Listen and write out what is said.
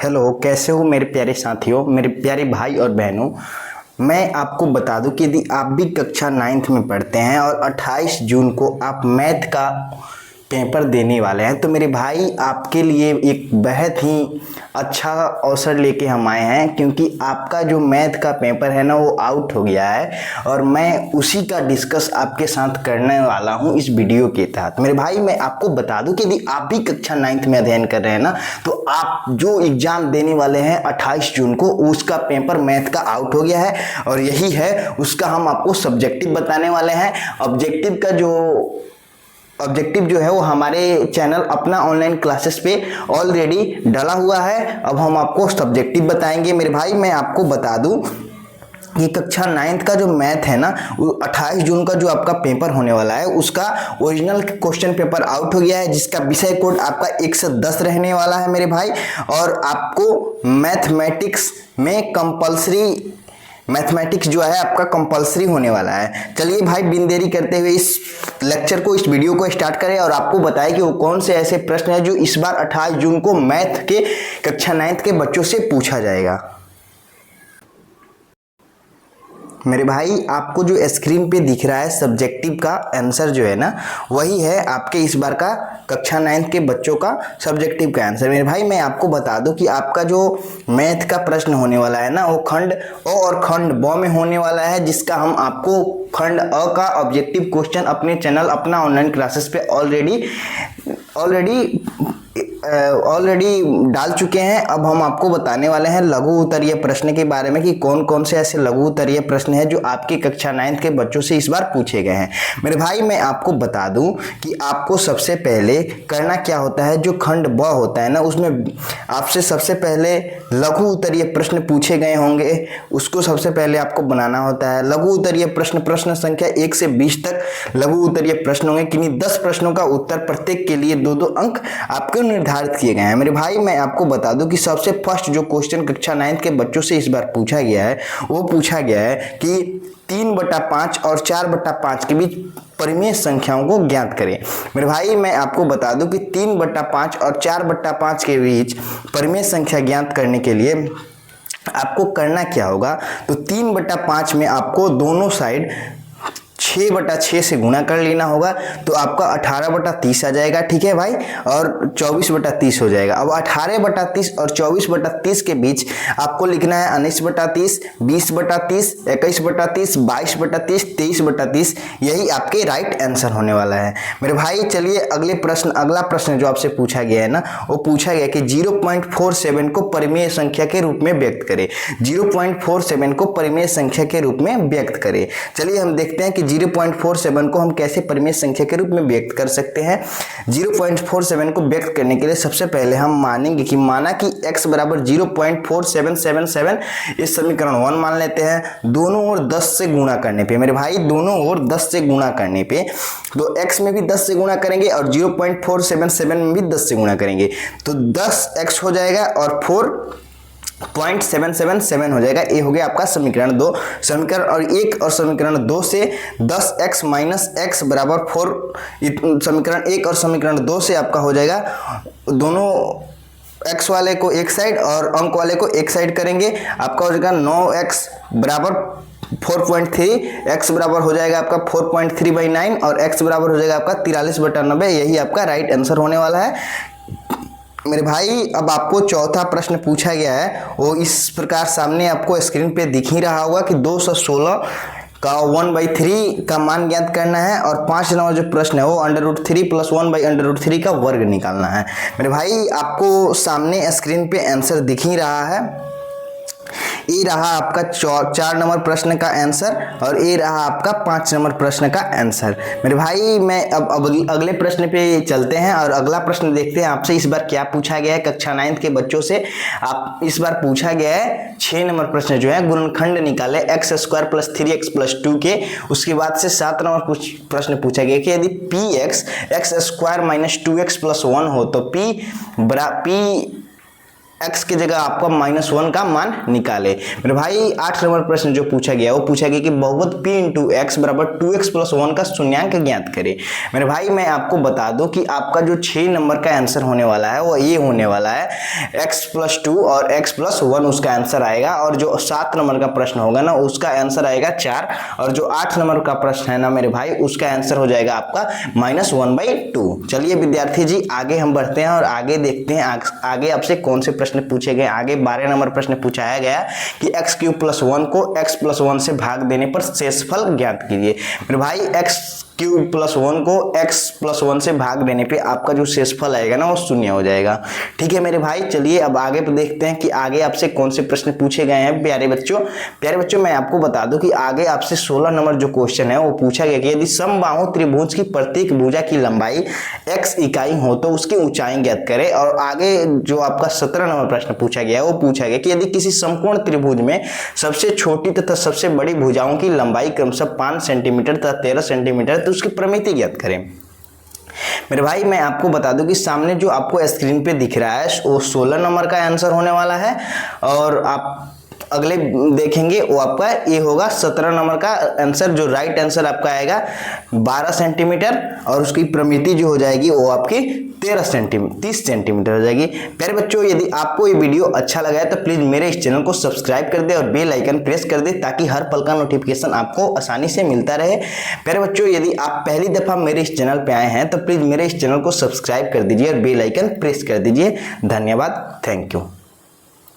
Hello, कैसे हो मेरे प्यारे साथियों, मेरे प्यारे भाई और बहनों। मैं आपको बता दूं कि यदि आप भी कक्षा 9th में पढ़ते हैं और 28 जून को आप मैथ का पेपर देने वाले हैं, तो मेरे भाई आपके लिए एक बेहद ही अच्छा अवसर लेके हम आए हैं, क्योंकि आपका जो मैथ का पेपर है ना वो आउट हो गया है और मैं उसी का डिस्कस आपके साथ करने वाला हूं इस वीडियो के तहत। मेरे भाई मैं आपको बता दूं कि यदि आप भी कक्षा 9th में अध्ययन कर रहे हैं ना, तो आप जो एग्जाम देने वाले हैं 28 जून को, उसका पेपर मैथ का आउट हो गया है और यही है उसका हम आपको सब्जेक्टिव बताने वाले हैं। ऑब्जेक्टिव जो है वो हमारे चैनल अपना ऑनलाइन क्लासेस पे ऑलरेडी डला हुआ है। अब हम आपको सब्जेक्टिव बताएंगे। मेरे भाई मैं आपको बता दूं कि कक्षा 9th का जो मैथ है ना, वो 28 जून का जो आपका पेपर होने वाला है, उसका ओरिजिनल क्वेश्चन पेपर आउट हो गया है, जिसका विषय कोड आपका 1 से 10 रहने वाला है मेरे भाई। और आपको मैथमेटिक्स में मैथमेटिक्स जो है आपका कंपलसरी होने वाला है। चलिए भाई, बिन देरी करते हुए इस लेक्चर को, इस वीडियो को स्टार्ट करें और आपको बताएं कि वो कौन से ऐसे प्रश्न हैं जो इस बार 28 जून को मैथ के कक्षा 9th के बच्चों से पूछा जाएगा। मेरे भाई आपको जो स्क्रीन पे दिख रहा है सब्जेक्टिव का आंसर जो है ना, वही है आपके इस बार का कक्षा 9th के बच्चों का सब्जेक्टिव का आंसर। मेरे भाई मैं आपको बता दूं कि आपका जो मैथ का प्रश्न होने वाला है ना, वो खंड अ और खंड ब में होने वाला है, जिसका हम आपको खंड अ का ऑब्जेक्टिव क्वेश्चन अपने चैनल अपना ऑनलाइन क्लासेस पे ऑलरेडी डाल चुके हैं। अब हम आपको बताने वाले हैं लघु उत्तरीय प्रश्न के बारे में कि कौन कौन से ऐसे लघु उत्तरीय प्रश्न हैं जो आपके कक्षा 9th के बच्चों से इस बार पूछे गए हैं। मेरे भाई मैं आपको बता दूं कि आपको सबसे पहले करना क्या होता है, जो खंड ब होता है ना, उसमें आपसे सबसे पहले लघु उत्तरीय प्रश्न पूछे गए होंगे, उसको सबसे पहले आपको बनाना होता है। लघु उत्तरीय प्रश्न संख्या 1 से 20 तक लघु उत्तरीय प्रश्न होंगे। किन्हीं 10 प्रश्नों का उत्तर प्रत्येक के लिए 2-2 अंक आपको निर्धारित किए गए हैं। मेरे भाई मैं आपको बता दूं कि सबसे फर्स्ट जो क्वेश्चन कक्षा 9th के बच्चों से इस बार पूछा गया है, वो पूछा गया है कि 3/5 और 4/5 के बीच परिमेय संख्याओं को ज्ञात करें। मेरे भाई मैं आपको बता दूं कि 3/5 और 4/5 के बीच परिमेय संख्या ज्ञात करने के लिए आपको करना क्या होगा, तो 3/5 में आपको दोनों साइड 6/6 से गुणा कर लेना होगा, तो आपका 18/30 आ जाएगा। ठीक है भाई, और 24/30 हो जाएगा। अब 18/30 और 24/30 के बीच आपको लिखना है 19/30, 20/30, 21/30, 22/30, 23/30। यही आपके राइट आंसर होने वाला है। मेरे भाई चलिए अगला प्रश्न जो आपसे पूछा गया है ना, वो पूछा गया कि 0.47 को परिमेय संख्या के रूप में व्यक्त करें। 0.47 को परिमेय संख्या के रूप में व्यक्त करें। चलिए हम देखते हैं कि 0.47 को हम कैसे परिमेय संख्या के रूप में व्यक्त कर सकते हैं। 0.47 को व्यक्त करने के लिए सबसे पहले हम मानेंगे कि x बराबर 0.4777, इस समीकरण 1 मान लेते हैं। दोनों ओर 10 से गुणा करने पे, मेरे भाई दोनों ओर 10 से गुणा करने पे, तो x में भी 10 से गुणा करेंगे और 0.477 में भी 10 से गुणा करेंगे, तो 10x हो जाएगा और 4.777 हो जाएगा। ये हो गया आपका समीकरण 2। समीकरण और 1 और समीकरण 2 से 10x माइनस x बराबर 4, समीकरण 1 और समीकरण 2 से आपका हो जाएगा, दोनों x वाले को एक साइड और अंक वाले को एक साइड करेंगे, आपका हो जाएगा 9x बराबर 4.3, x बराबर हो जाएगा आपका 4.3/9 और x बराबर हो जाएगा आपका 43/90। यही आपका राइट आंसर होने वाला है। मेरे भाई अब आपको चौथा प्रश्न पूछा गया है, वो इस प्रकार सामने आपको स्क्रीन पे दिख ही रहा होगा कि 216 का 1/3 का मान ज्ञात करना है और 5 नंबर जो प्रश्न है वो √3 + 1/√3 का वर्ग निकालना है। मेरे भाई आपको सामने स्क्रीन पे आंसर दिख ही रहा है। ये रहा आपका 4 नंबर प्रश्न का आंसर और ये रहा आपका 5 नंबर प्रश्न का आंसर। मेरे भाई मैं अब अगले प्रश्न पे चलते हैं और अगला प्रश्न देखते हैं आपसे इस बार क्या पूछा गया है कक्षा 9th के बच्चों से। आप इस बार पूछा गया है 6 नंबर प्रश्न जो है, गुणनखंड निकाले x² + 3x + 2 के। उसके बाद से 7 नंबर प्रश्न पूछा गया कि यदि px x² - 2x + 1 हो तो p x की जगह आपका -1 का मान निकाले। मेरे भाई 8 नंबर प्रश्न जो पूछा गया वो पूछा गया कि बहुपद p इंटू एक्स बराबर 2x + 1 का शून्यांक ज्ञात करें। मेरे भाई मैं आपको बता दूं कि आपका जो 6 नंबर का आंसर होने वाला है वो ये होने वाला है x + 2 और x + 1 उसका आंसर आएगा, और जो 7 नंबर का प्रश्न होगा ना उसका आंसर आएगा 4, और जो 8 नंबर का प्रश्न है ना मेरे भाई उसका आंसर हो जाएगा आपका -1/2। चलिए विद्यार्थी जी आगे हम बढ़ते हैं और आगे देखते हैं आगे आपसे कौन से प्रश्न पूछे गए। आगे 12 नंबर प्रश्न पूछाया गया कि x³ + 1 को x + 1 से भाग देने पर शेषफल ज्ञात कीजिए। मेरे भाई x³ + 1 को x + 1 से भाग देने पे आपका जो शेषफल आएगा ना वो 0 हो जाएगा। ठीक है मेरे भाई, चलिए अब आगे देखते हैं कि आगे आपसे कौन से प्रश्न पूछे गए हैं। प्यारे बच्चों मैं आपको बता दूं कि आगे आपसे 16 नंबर जो क्वेश्चन है वो पूछा गया कि यदि समबाहु त्रिभुज की प्रत्येक भुजा की लंबाई x इकाई हो तो उसकी ऊंचाई ज्ञात करें। और आगे जो आपका 17 नंबर प्रश्न पूछा गया है वो पूछा गया कि यदि किसी समकोण त्रिभुज में सबसे छोटी तथा सबसे बड़ी भुजाओं की लंबाई क्रमशः 5 सेंटीमीटर तथा 13 सेंटीमीटर तो उसकी प्रमिति ज्ञात करें। मेरे भाई मैं आपको बता दूं कि सामने जो आपको स्क्रीन पे दिख रहा है वो 16 नंबर का आंसर होने वाला है, और आप अगले देखेंगे वो आपका ये होगा 17 नंबर का आंसर। जो राइट आंसर आपका आएगा 12 सेंटीमीटर, और उसकी प्रमिति जो हो जाएगी वो आपकी 30 सेंटीमीटर हो जाएगी। प्यारे बच्चों यदि आपको ये वीडियो अच्छा लगा है तो प्लीज मेरे इस चैनल को सब्सक्राइब कर दे और बेल आइकन प्रेस कर दे ताकि हर पल का नोटिफिकेशन आपको आसानी से मिलता रहे। प्यारे बच्चों यदि आप पहली दफा मेरे इस चैनल पे आए हैं तो प्लीज मेरे इस चैनल को सब्सक्राइब कर दीजिए और बेल आइकन प्रेस कर दीजिए। धन्यवाद, थैंक यू।